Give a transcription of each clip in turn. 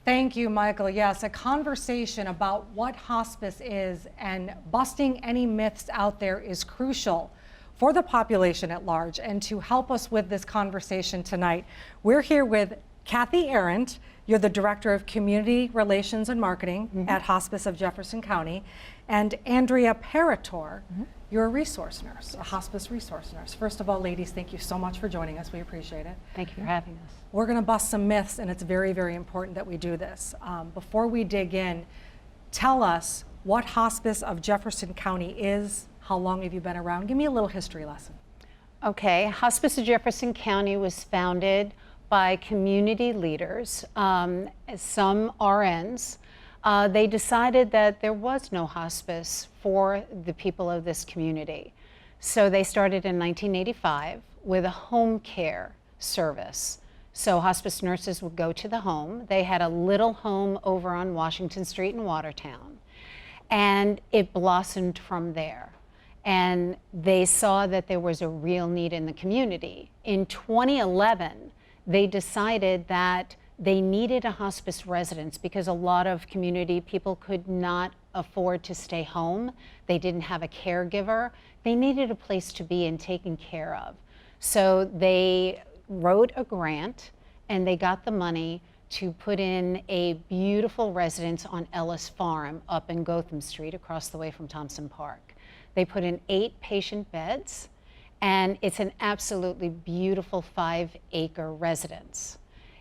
Thank you, Michael. Yes, a conversation about what hospice is and busting any myths out there is crucial for the population at large. And to help us with this conversation tonight, we're here with Kathy Arendt. You're the Director of Community Relations and Marketing at Hospice of Jefferson County. And Andrea Parator, you're a resource nurse, a hospice resource nurse. First of all, ladies, thank you so much for joining us. We appreciate it. Thank you for having us. We're going to bust some myths, and it's very, very important that we do this. Before we dig in, tell us what Hospice of Jefferson County is. How long have you been around? Give me a little history lesson. Okay, Hospice of Jefferson County was founded by community leaders, some RNs. They decided that there was no hospice for the people of this community. So they started in 1985 with a home care service. So hospice nurses would go to the home. They had a little home over on Washington Street in Watertown, and it blossomed from there. And they saw that there was a real need in the community. In 2011, they decided that they needed a hospice residence because a lot of community people could not afford to stay home. They didn't have a caregiver. They needed a place to be and taken care of. So they wrote a grant and they got the money to put in a beautiful residence on Ellis Farm up in Gotham Street across the way from Thompson Park. They put in 8 patient beds, and it's an absolutely beautiful 5-acre residence.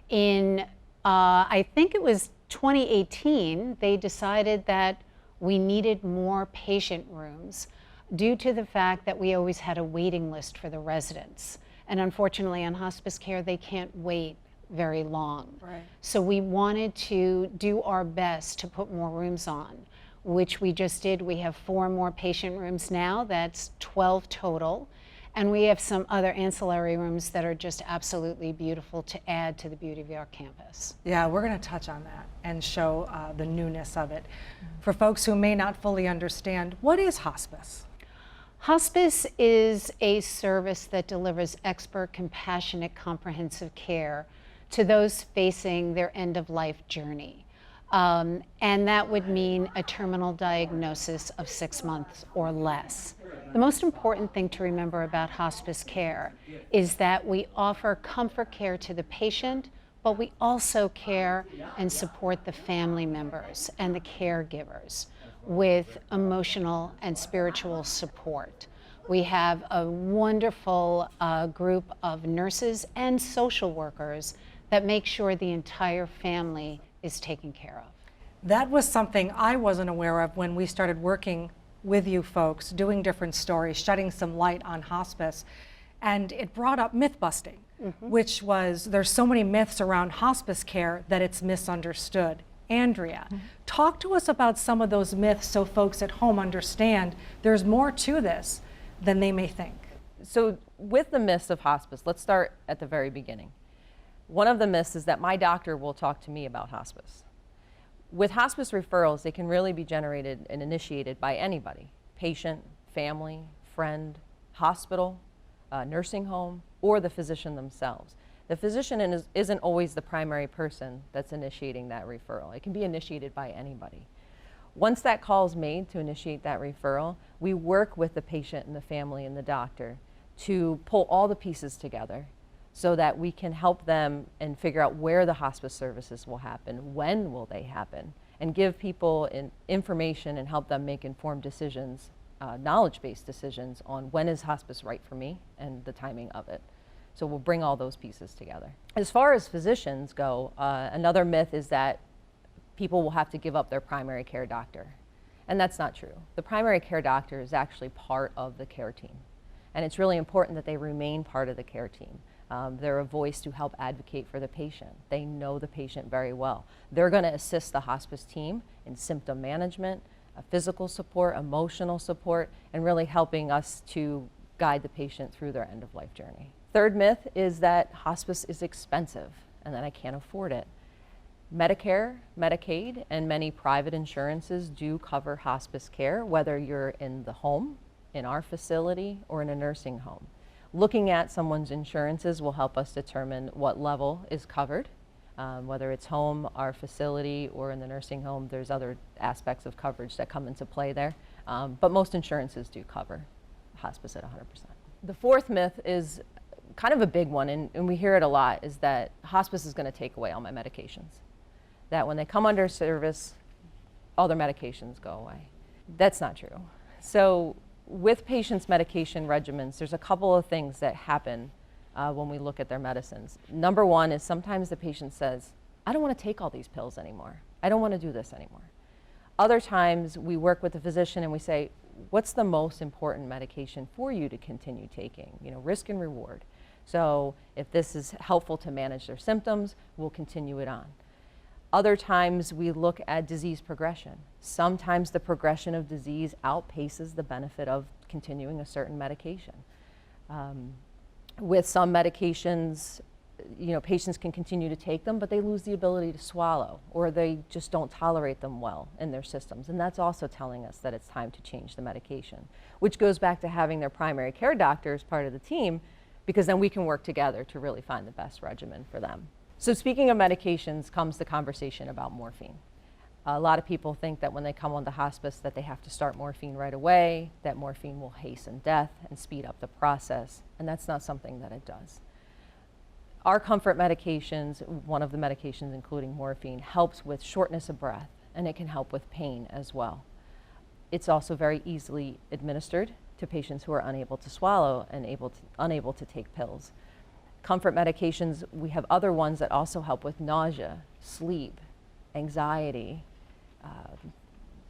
In, I think it was 2018, they decided that we needed more patient rooms due to the fact that we always had a waiting list for the residents. And unfortunately, on hospice care, they can't wait very long. Right. So we wanted to do our best to put more rooms on, which we just did. We have 4 more patient rooms now. That's 12 total. And we have some other ancillary rooms that are just absolutely beautiful to add to the beauty of our campus. Yeah, we're going to touch on that and show the newness of it. For folks who may not fully understand, what is hospice? Hospice is a service that delivers expert, compassionate, comprehensive care to those facing their end-of-life journey. And that would mean a terminal diagnosis of 6 months or less. The most important thing to remember about hospice care is that we offer comfort care to the patient, but we also care and support the family members and the caregivers with emotional and spiritual support. We have a wonderful group of nurses and social workers that make sure the entire family is taken care of. That was something I wasn't aware of when we started working with you folks, doing different stories, shedding some light on hospice. And it brought up myth busting, which was there's so many myths around hospice care that it's misunderstood. Andrea, talk to us about some of those myths so folks at home understand there's more to this than they may think. So with the myths of hospice, let's start at the very beginning. One of the myths is that my doctor will talk to me about hospice. With hospice referrals, they can really be generated and initiated by anybody, patient, family, friend, hospital, nursing home, or the physician themselves. The physician isn't always the primary person that's initiating that referral. It can be initiated by anybody. Once that call is made to initiate that referral, we work with the patient and the family and the doctor to pull all the pieces together so that we can help them and figure out where the hospice services will happen, when will they happen, and give people information and help them make informed decisions, knowledge-based decisions on when is hospice right for me and the timing of it. So we'll bring all those pieces together. As far as physicians go, another myth is that people will have to give up their primary care doctor. And that's not true. The primary care doctor is actually part of the care team. And it's really important that they remain part of the care team. They're a voice to help advocate for the patient. They know the patient very well. They're going to assist the hospice team in symptom management, physical support, emotional support, and really helping us to guide the patient through their end-of-life journey. Third myth is that hospice is expensive and that I can't afford it. Medicare, Medicaid, and many private insurances do cover hospice care, whether you're in the home, in our facility, or in a nursing home. Looking at someone's insurances will help us determine what level is covered. Whether it's home, our facility, or in the nursing home, there's other aspects of coverage that come into play there. But most insurances do cover hospice at 100%. The fourth myth is kind of a big one, and we hear it a lot, is that hospice is going to take away all my medications. That when they come under service, all their medications go away. That's not true. So with patients' medication regimens, there's a couple of things that happen when we look at their medicines. Number one is sometimes the patient says, I don't want to take all these pills anymore. I don't want to do this anymore. Other times we work with the physician and we say, what's the most important medication for you to continue taking? You know, risk and reward. So if this is helpful to manage their symptoms, we'll continue it on. Other times we look at disease progression. Sometimes the progression of disease outpaces the benefit of continuing a certain medication. With some medications, you know, patients can continue to take them, but they lose the ability to swallow, or they just don't tolerate them well in their systems. And that's also telling us that it's time to change the medication, which goes back to having their primary care doctor as part of the team, because then we can work together to really find the best regimen for them. So speaking of medications comes the conversation about morphine. A lot of people think that when they come onto hospice that they have to start morphine right away, that morphine will hasten death and speed up the process, and that's not something that it does. Our comfort medications, one of the medications including morphine, helps with shortness of breath, and it can help with pain as well. It's also very easily administered to patients who are unable to swallow and unable to take pills. Comfort medications, we have other ones that also help with nausea, sleep, anxiety,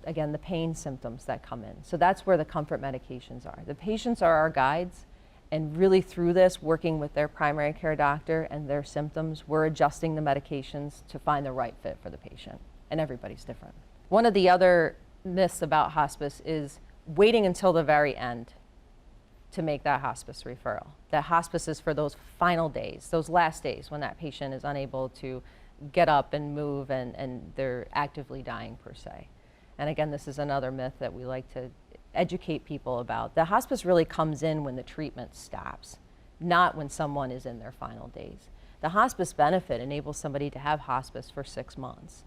again, the pain symptoms that come in. So that's where the comfort medications are. The patients are our guides, and really through this, working with their primary care doctor and their symptoms, we're adjusting the medications to find the right fit for the patient, and everybody's different. One of the other myths about hospice is waiting until the very end to make that hospice referral. That hospice is for those final days, those last days when that patient is unable to get up and move and they're actively dying per se. And again, this is another myth that we like to educate people about. The hospice really comes in when the treatment stops, not when someone is in their final days. The hospice benefit enables somebody to have hospice for 6 months,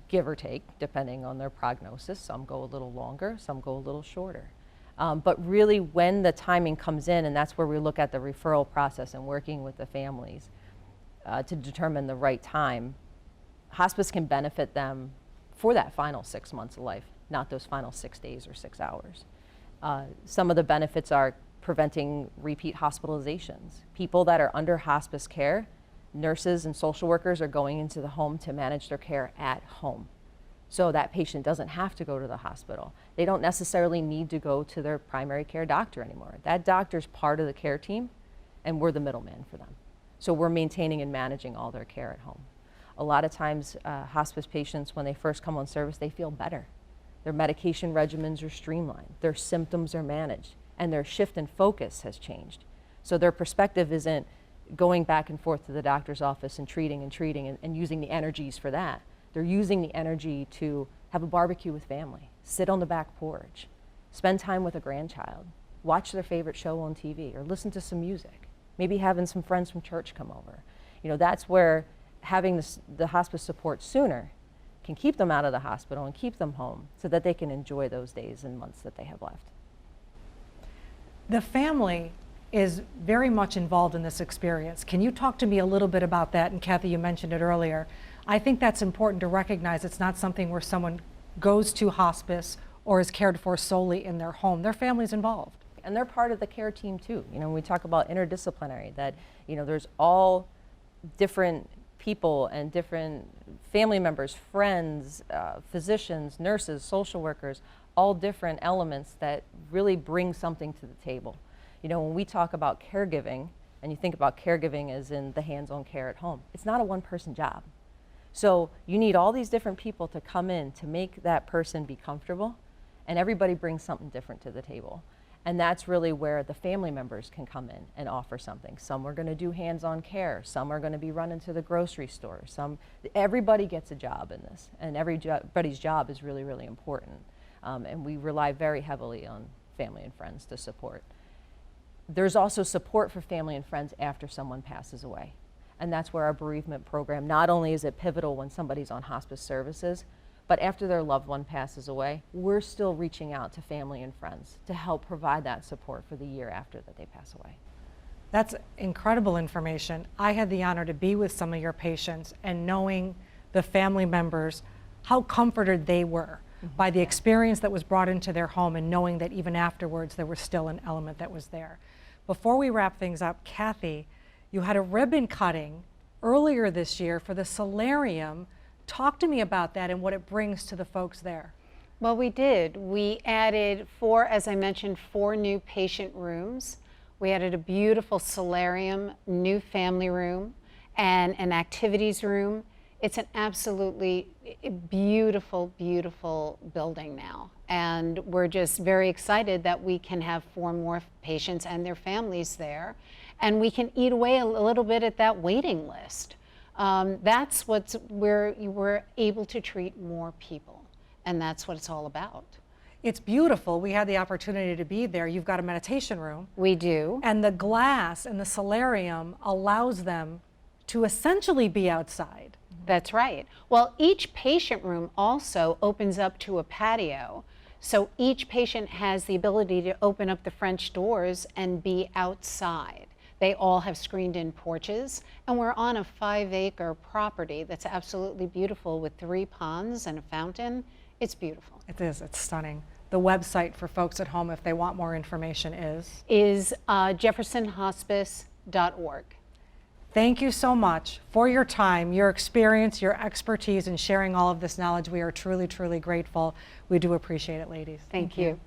give or take, depending on their prognosis. Some go a little longer, some go a little shorter. But really when the timing comes in, and that's where we look at the referral process and working with the families to determine the right time, hospice can benefit them for that final 6 months of life, not those final 6 days or 6 hours. Some of the benefits are preventing repeat hospitalizations. People that are under hospice care, nurses and social workers are going into the home to manage their care at home. So that patient doesn't have to go to the hospital. They don't necessarily need to go to their primary care doctor anymore. That doctor's part of the care team, and we're the middleman for them. So we're maintaining and managing all their care at home. A lot of times, hospice patients, when they first come on service, they feel better. Their medication regimens are streamlined, their symptoms are managed, and their shift in focus has changed. So their perspective isn't going back and forth to the doctor's office and treating and using the energies for that. They're using the energy to have a barbecue with family, sit on the back porch, spend time with a grandchild, watch their favorite show on TV, or listen to some music, maybe having some friends from church come over. You know, that's where having the hospice support sooner can keep them out of the hospital and keep them home so that they can enjoy those days and months that they have left. The family is very much involved in this experience. Can you talk to me a little bit about that? And Kathy, you mentioned it earlier. I think that's important to recognize. It's not something where someone goes to hospice or is cared for solely in their home. Their family's involved. And they're part of the care team too. You know, when we talk about interdisciplinary, that, you know, there's all different people and different family members, friends, physicians, nurses, social workers, all different elements that really bring something to the table. You know, when we talk about caregiving, and you think about caregiving as in the hands-on care at home, it's not a one-person job. So you need all these different people to come in to make that person be comfortable, and everybody brings something different to the table. And that's really where the family members can come in and offer something. Some are going to do hands-on care. Some are going to be running to the grocery store. Everybody gets a job in this, and everybody's job is really, really important. And we rely very heavily on family and friends to support. There's also support for family and friends after someone passes away. And that's where our bereavement program, not only is it pivotal when somebody's on hospice services, but after their loved one passes away, we're still reaching out to family and friends to help provide that support for the year after that they pass away. That's incredible information. I had the honor to be with some of your patients, and knowing the family members, how comforted they were by the experience that was brought into their home, and knowing that even afterwards there was still an element that was there. Before we wrap things up, Kathy, you had a ribbon cutting earlier this year for the solarium. Talk to me about that and what it brings to the folks there. Well, we did. We added as I mentioned, 4 new patient rooms. We added a beautiful solarium, new family room, and an activities room. It's an absolutely beautiful, beautiful building now. And we're just very excited that we can have 4 more patients and their families there. And we can eat away a little bit at that waiting list. That's where you were able to treat more people. And that's what it's all about. It's beautiful. We had the opportunity to be there. You've got a meditation room. We do. And the glass in the solarium allows them to essentially be outside. That's right. Well, each patient room also opens up to a patio. So each patient has the ability to open up the French doors and be outside. They all have screened-in porches, and we're on a 5-acre property that's absolutely beautiful with 3 ponds and a fountain. It's beautiful. It is. It's stunning. The website for folks at home, if they want more information, is jeffersonhospice.org. Thank you so much for your time, your experience, your expertise in sharing all of this knowledge. We are truly, truly grateful. We do appreciate it, ladies. Thank you.